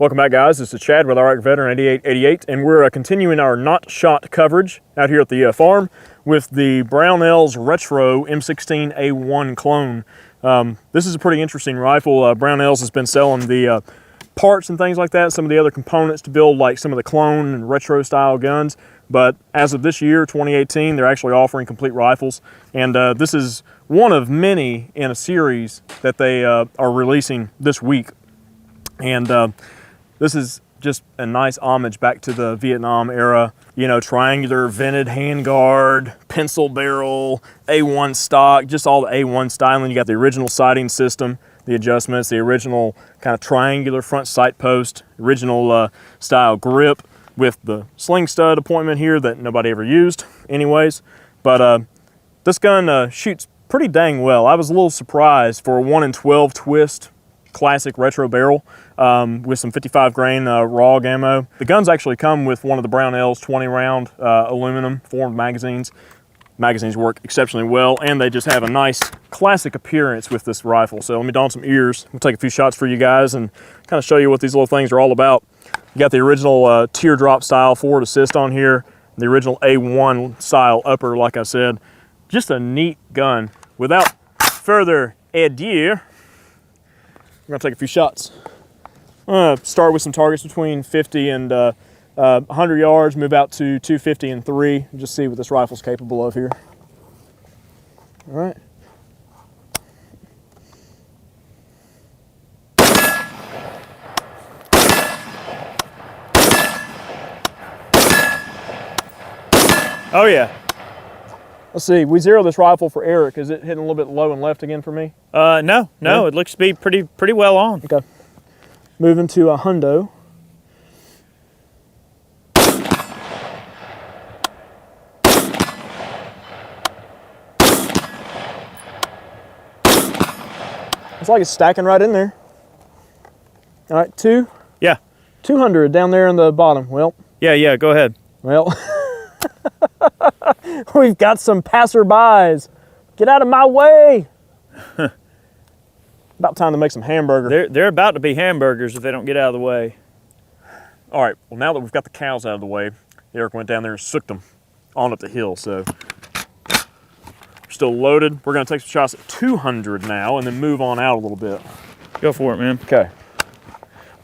Welcome back, guys. This is Chad with Iraq Veteran 8888, and we're continuing our not shot coverage out here at the farm with the Brownells Retro M16A1 clone. This is a pretty interesting rifle. Brownells has been selling the parts and things like that, some of the other components to build like some of the clone and retro style guns. But as of this year, 2018, they're actually offering complete rifles. And this is one of many in a series that they are releasing this week. And this is just a nice homage back to the Vietnam era. You know, triangular vented handguard, pencil barrel, A1 stock, just all the A1 styling. You got the original sighting system, the adjustments, the original kind of triangular front sight post, original style grip with the sling stud appointment here that nobody ever used anyways. But this gun shoots pretty dang well. I was a little surprised for a 1 in 12 twist classic retro barrel with some 55 grain raw ammo. The guns actually come with one of the Brownells 20 round aluminum formed magazines. Magazines work exceptionally well, and they just have a nice classic appearance with this rifle. So let me don some ears. We'll take a few shots for you guys and kind of show you what these little things are all about. You got the original teardrop style forward assist on here, the original A1 style upper, like I said. Just a neat gun. Without further ado, we're gonna take a few shots. I'm gonna start with some targets between 50 and 100 yards, move out to 250 and 3, and just see what this rifle's capable of here. All right. Oh yeah. Let's see, we zero this rifle for Eric. Is it hitting a little bit low and left again for me? No, it looks to be pretty well on. Okay. Moving to a hundo. It's like it's stacking right in there. All right, two? Yeah. 200 down there in the bottom. Well. Yeah, go ahead. Well. We've got some passerbys. Get out of my way. About time to make some hamburger. They're about to be hamburgers if they don't get out of the way. All right, well, now that we've got the cows out of the way, Eric went down there and sooked them on up the hill, so we're still loaded. We're gonna take some shots at 200 now and then move on out a little bit. Go for it, man. Okay.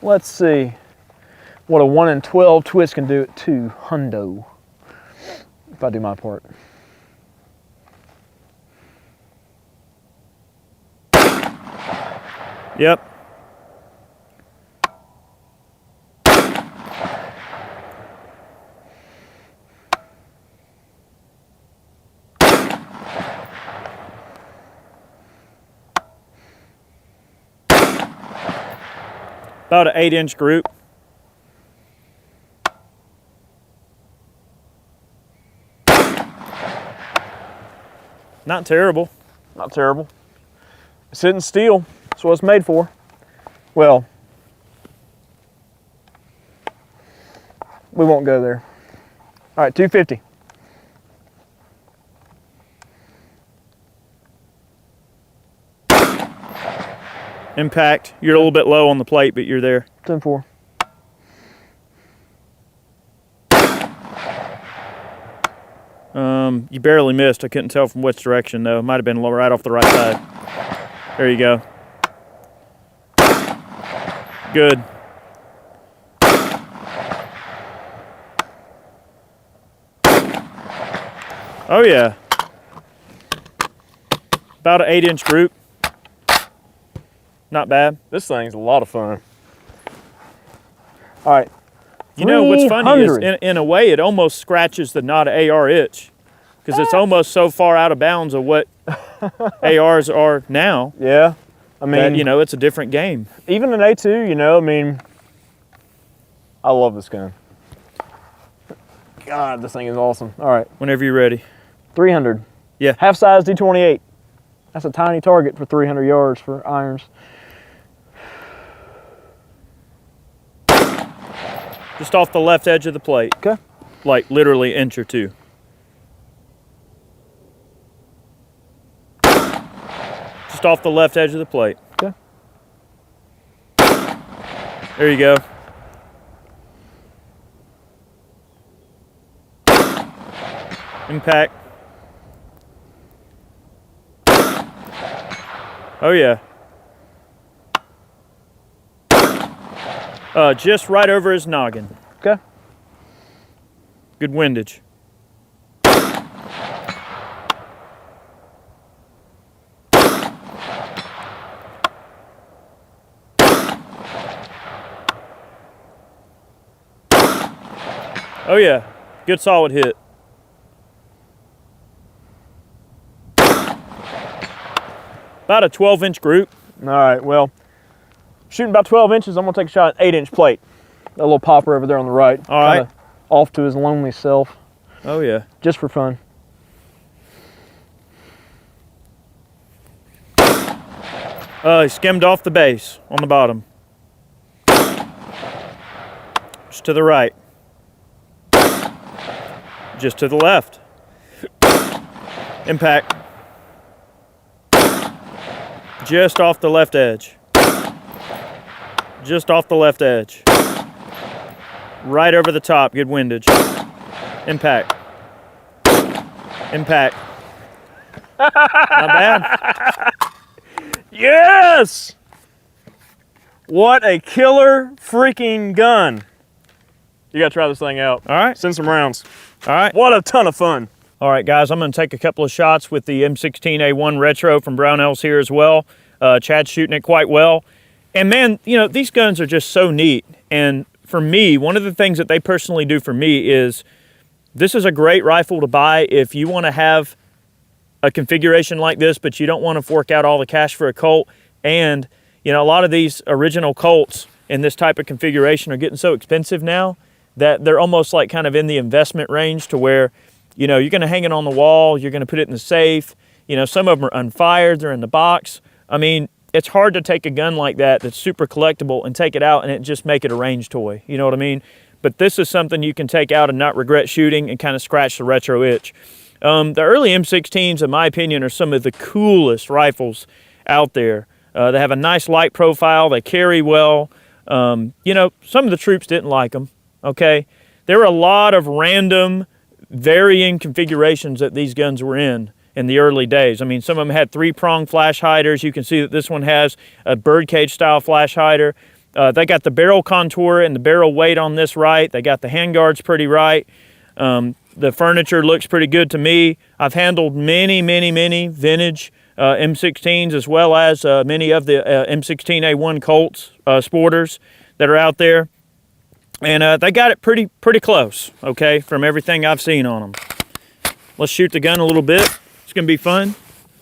Let's see what a 1 in 12 twist can do at 200. If I do my part. Yep. About an 8-inch group. Not terrible. Not terrible. It's hitting steel. That's what it's made for. Well, we won't go there. All right, 250. Impact. You're a little bit low on the plate, but you're there. 10-4. You barely missed. I couldn't tell from which direction, though. It might have been right off the right side. There you go. Good. Oh, yeah. About an 8-inch group. Not bad. This thing's a lot of fun. All right. You know, what's funny is, in a way, it almost scratches the not AR itch. Because it's almost so far out of bounds of what ARs are now. Yeah. I mean, that, you know, it's a different game. Even an A2, you know, I mean, I love this gun. God, this thing is awesome. All right. Whenever you're ready. 300. Yeah. Half size D28. That's a tiny target for 300 yards for irons. Just off the left edge of the plate. Okay. Like literally inch or two. Just off the left edge of the plate. Okay. There you go. Impact. Oh yeah. Just right over his noggin. Okay. Good windage. Oh yeah, good solid hit. About a 12-inch group. All right, well, shooting about 12 inches, I'm gonna take a shot at 8-inch plate. That little popper over there on the right. All right. Kinda off to his lonely self. Oh yeah. Just for fun. He skimmed off the base on the bottom. Just to the right. Just to the left. Impact. Just off the left edge. Just off the left edge. Right over the top, good windage. Impact. Impact. Not bad. Yes! What a killer freaking gun. You gotta try this thing out. All right. Send some rounds. All right. What a ton of fun. All right, guys, I'm going to take a couple of shots with the M16A1 Retro from Brownells here as well. Chad's shooting it quite well. And man, you know, these guns are just so neat. And for me, one of the things that they personally do for me is this is a great rifle to buy if you want to have a configuration like this, but you don't want to fork out all the cash for a Colt. And, you know, a lot of these original Colts in this type of configuration are getting so expensive now that they're almost like kind of in the investment range to where, you know, you're going to hang it on the wall, you're going to put it in the safe. You know, some of them are unfired, they're in the box. I mean, it's hard to take a gun like that that's super collectible and take it out and just make it a range toy. You know what I mean? But this is something you can take out and not regret shooting and kind of scratch the retro itch. The early M16s, in my opinion, are some of the coolest rifles out there. They have a nice light profile, they carry well. You know, some of the troops didn't like them, okay? There were a lot of random varying configurations that these guns were in the early days. I mean, some of them had 3-prong flash hiders. You can see that this one has a birdcage style flash hider. They got the barrel contour and the barrel weight on this right. They got the handguards pretty right. The furniture looks pretty good to me. I've handled many vintage M16s as well as many of the M16A1 Colts sporters that are out there. And they got it pretty close, okay, from everything I've seen on them. Let's shoot the gun a little bit. It's gonna be fun.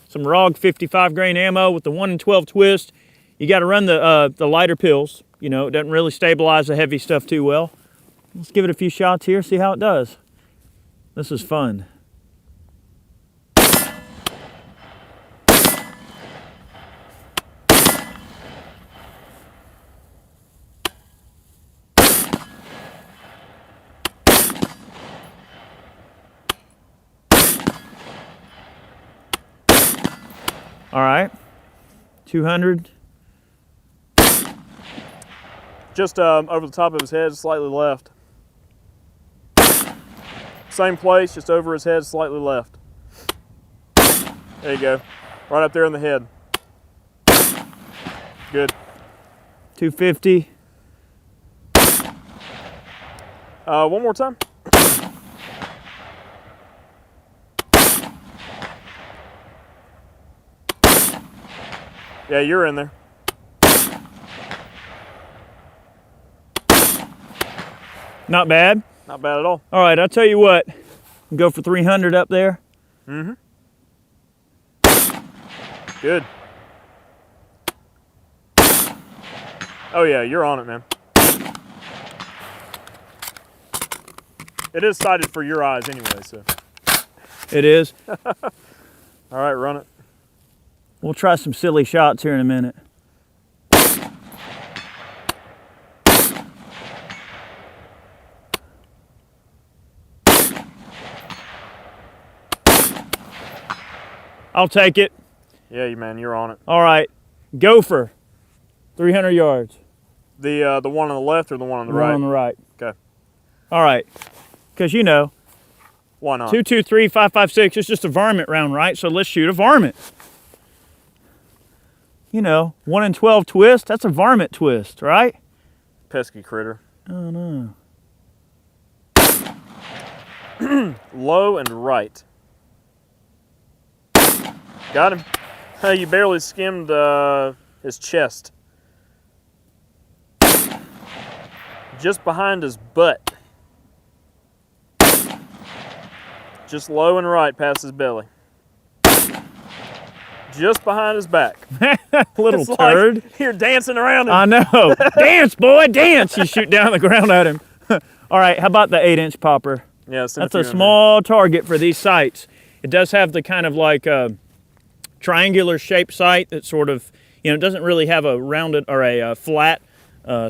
Some ROG 55 grain ammo with the 1 in 12 twist. You gotta run the lighter pills. You know, it doesn't really stabilize the heavy stuff too well. Let's give it a few shots here, see how it does. This is fun. All right, 200. Just over the top of his head, slightly left. Same place, just over his head, slightly left. There you go. Right up there in the head. Good. 250. One more time. Yeah, you're in there. Not bad. Not bad at all. All right, I'll tell you what. Go for 300 up there. Mm-hmm. Good. Oh yeah, you're on it, man. It is sighted for your eyes anyway, so. It is. All right, run it. We'll try some silly shots here in a minute. I'll take it. Yeah, man, you're on it. All right, gopher, 300 yards. The one on the left or the one on the One right? on the right. Okay. All right, because you know, Why not? 223, 556. It's just a varmint round, right? So let's shoot a varmint. You know, 1 in 12 twist. That's a varmint twist, right? Pesky critter. Oh no. Low and right. Got him. Hey, you barely skimmed his chest. Just behind his butt. Just low and right past his belly. Just behind his back. Little It's turd. Like you're dancing around him. I know. Dance, boy, dance. You shoot down the ground at him. All right, how about the 8-inch popper? Yeah, That's a small target for these sights. It does have the kind of like triangular shaped sight that sort of, you know, doesn't really have a rounded or a flat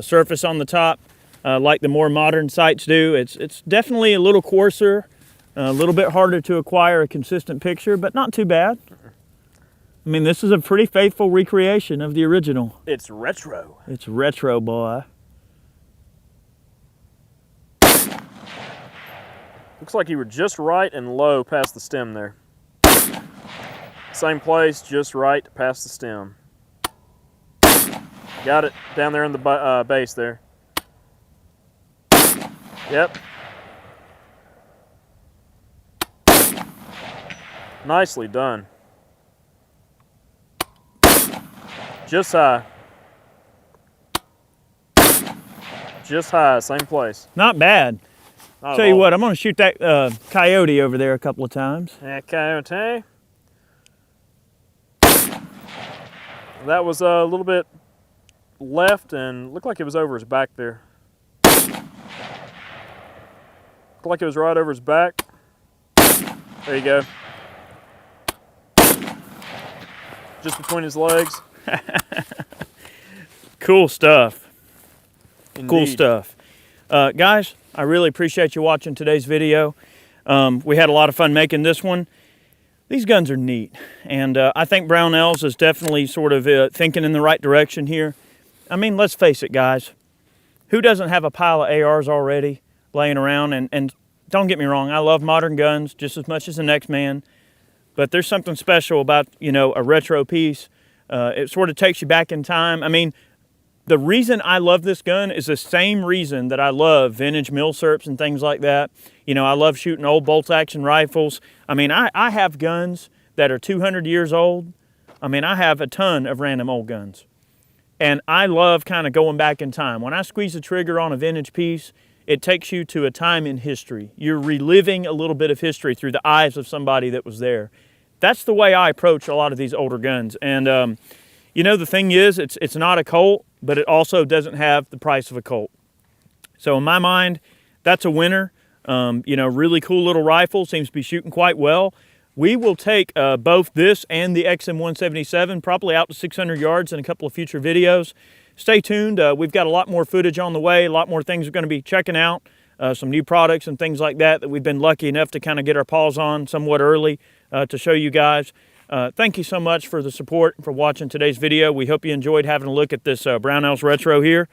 surface on the top like the more modern sights do. It's definitely a little coarser, a little bit harder to acquire a consistent picture, but not too bad. I mean, this is a pretty faithful recreation of the original. It's retro. It's retro, boy. Looks like you were just right and low past the stem there. Same place, just right past the stem. Got it down there in the base there. Yep. Nicely done. Just high. Just high, same place. Not bad. Not Tell at you all. what, I'm going to shoot that coyote over there a couple of times. Yeah, coyote. That was a little bit left and looked like it was over his back there. Looked like it was right over his back. There you go. Just between his legs. Cool stuff. Indeed. Cool stuff. Guys, I really appreciate you watching today's video. We had a lot of fun making this one. These guns are neat, and I think Brownells is definitely sort of thinking in the right direction here. I mean, let's face it, guys. Who doesn't have a pile of ARs already laying around? And don't get me wrong, I love modern guns just as much as the next man, but there's something special about, you know, a retro piece. It sort of takes you back in time. I mean, the reason I love this gun is the same reason that I love vintage milsurps and things like that. You know, I love shooting old bolt-action rifles. I mean, I have guns that are 200 years old. I mean, I have a ton of random old guns. And I love kind of going back in time. When I squeeze the trigger on a vintage piece, it takes you to a time in history. You're reliving a little bit of history through the eyes of somebody that was there. That's the way I approach a lot of these older guns. And, you know, the thing is, it's not a Colt, but it also doesn't have the price of a Colt. So in my mind, that's a winner. You know, really cool little rifle, seems to be shooting quite well. We will take both this and the XM177 probably out to 600 yards in a couple of future videos. Stay tuned. We've got a lot more footage on the way, a lot more things we're going to be checking out, some new products and things like that we've been lucky enough to kind of get our paws on somewhat early to show you guys. Thank you so much for the support and for watching today's video. We hope you enjoyed having a look at this Brownells Retro here.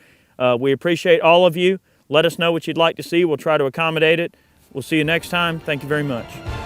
We appreciate all of you. Let us know what you'd like to see. We'll try to accommodate it. We'll see you next time. Thank you very much.